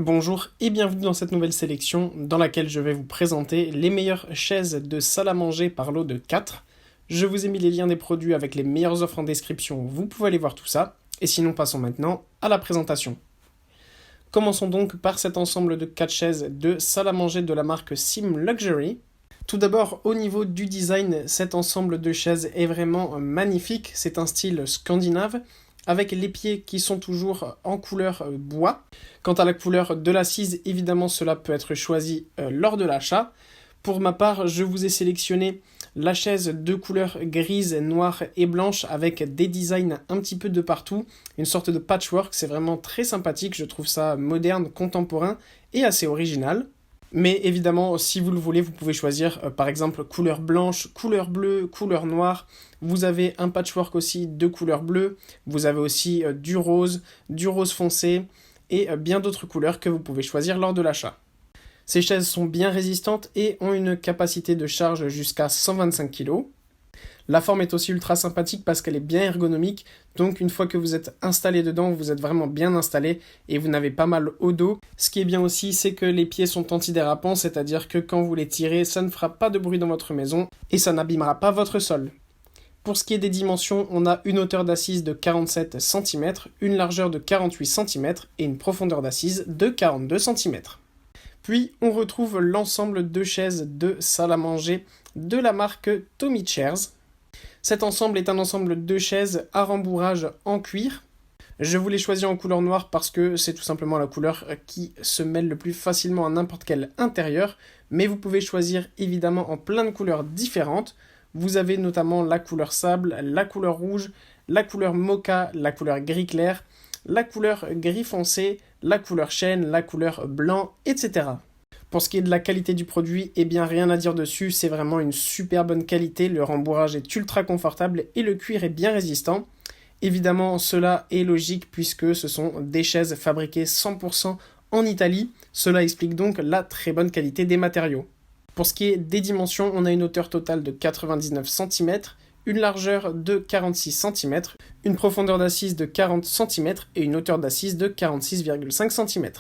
Bonjour et bienvenue dans cette nouvelle sélection dans laquelle je vais vous présenter les meilleures chaises de salle à manger par lot de 4. Je vous ai mis les liens des produits avec les meilleures offres en description, vous pouvez aller voir tout ça. Et sinon passons maintenant à la présentation. Commençons donc par cet ensemble de 4 chaises de salle à manger de la marque Sim Luxury. Tout d'abord, au niveau du design, cet ensemble de chaises est vraiment magnifique, c'est un style scandinave, avec les pieds qui sont toujours en couleur bois. Quant à la couleur de l'assise, évidemment cela peut être choisi lors de l'achat. Pour ma part, je vous ai sélectionné la chaise de couleur grise, noire et blanche avec des designs un petit peu de partout, une sorte de patchwork, c'est vraiment très sympathique, je trouve ça moderne, contemporain et assez original. Mais évidemment, si vous le voulez, vous pouvez choisir par exemple couleur blanche, couleur bleue, couleur noire. Vous avez un patchwork aussi de couleur bleue. Vous avez aussi du rose foncé et bien d'autres couleurs que vous pouvez choisir lors de l'achat. Ces chaises sont bien résistantes et ont une capacité de charge jusqu'à 125 kg. La forme est aussi ultra sympathique parce qu'elle est bien ergonomique, donc une fois que vous êtes installé dedans, vous êtes vraiment bien installé et vous n'avez pas mal au dos. Ce qui est bien aussi, c'est que les pieds sont antidérapants, c'est-à-dire que quand vous les tirez, ça ne fera pas de bruit dans votre maison et ça n'abîmera pas votre sol. Pour ce qui est des dimensions, on a une hauteur d'assise de 47 cm, une largeur de 48 cm et une profondeur d'assise de 42 cm. Puis on retrouve l'ensemble de chaises de salle à manger de la marque Tommy Chairs. Cet ensemble est un ensemble de chaises à rembourrage en cuir. Je vous l'ai choisi en couleur noire parce que c'est tout simplement la couleur qui se mêle le plus facilement à n'importe quel intérieur, mais vous pouvez choisir évidemment en plein de couleurs différentes. Vous avez notamment la couleur sable, la couleur rouge, la couleur mocha, la couleur gris clair, la couleur gris foncé, la couleur chêne, la couleur blanc, etc. Pour ce qui est de la qualité du produit, eh bien rien à dire dessus, c'est vraiment une super bonne qualité, le rembourrage est ultra confortable et le cuir est bien résistant. Évidemment, cela est logique puisque ce sont des chaises fabriquées 100% en Italie, cela explique donc la très bonne qualité des matériaux. Pour ce qui est des dimensions, on a une hauteur totale de 99 cm, une largeur de 46 cm, une profondeur d'assise de 40 cm et une hauteur d'assise de 46,5 cm.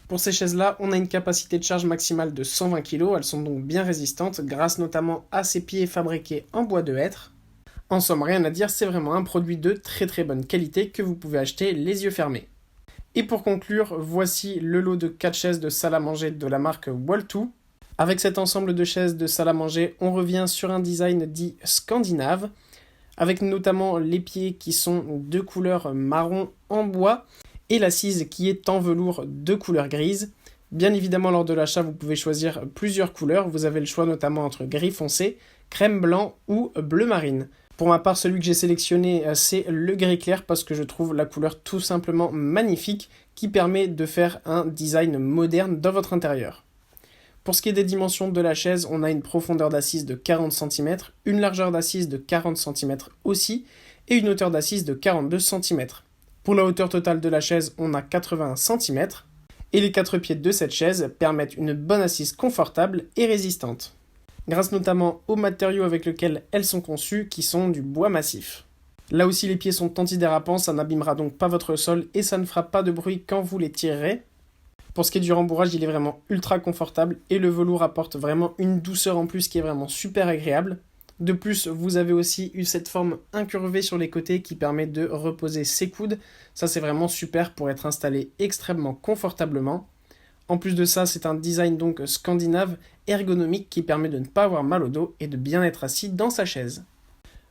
Pour ces chaises-là, on a une capacité de charge maximale de 120 kg, elles sont donc bien résistantes grâce notamment à ces pieds fabriqués en bois de hêtre. En somme, rien à dire, c'est vraiment un produit de très bonne qualité que vous pouvez acheter les yeux fermés. Et pour conclure, voici le lot de 4 chaises de salle à manger de la marque Wall2. Avec cet ensemble de chaises de salle à manger, on revient sur un design dit scandinave, avec notamment les pieds qui sont de couleur marron en bois, et l'assise qui est en velours de couleur grise. Bien évidemment, lors de l'achat, vous pouvez choisir plusieurs couleurs. Vous avez le choix notamment entre gris foncé, crème blanc ou bleu marine. Pour ma part, celui que j'ai sélectionné, c'est le gris clair parce que je trouve la couleur tout simplement magnifique qui permet de faire un design moderne dans votre intérieur. Pour ce qui est des dimensions de la chaise, on a une profondeur d'assise de 40 cm, une largeur d'assise de 40 cm aussi, et une hauteur d'assise de 42 cm. Pour la hauteur totale de la chaise, on a 81 cm, et les 4 pieds de cette chaise permettent une bonne assise confortable et résistante, grâce notamment aux matériaux avec lesquels elles sont conçues, qui sont du bois massif. Là aussi, les pieds sont antidérapants, ça n'abîmera donc pas votre sol et ça ne fera pas de bruit quand vous les tirerez. Pour ce qui est du rembourrage, il est vraiment ultra confortable et le velours apporte vraiment une douceur en plus qui est vraiment super agréable. De plus, vous avez aussi eu cette forme incurvée sur les côtés qui permet de reposer ses coudes. Ça, c'est vraiment super pour être installé extrêmement confortablement. En plus de ça, c'est un design donc scandinave ergonomique qui permet de ne pas avoir mal au dos et de bien être assis dans sa chaise.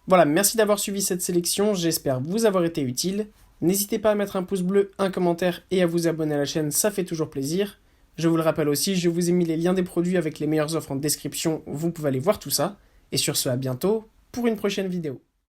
Voilà, merci d'avoir suivi cette sélection, j'espère vous avoir été utile. N'hésitez pas à mettre un pouce bleu, un commentaire et à vous abonner à la chaîne, ça fait toujours plaisir. Je vous le rappelle aussi, je vous ai mis les liens des produits avec les meilleures offres en description, vous pouvez aller voir tout ça. Et sur ce, à bientôt pour une prochaine vidéo.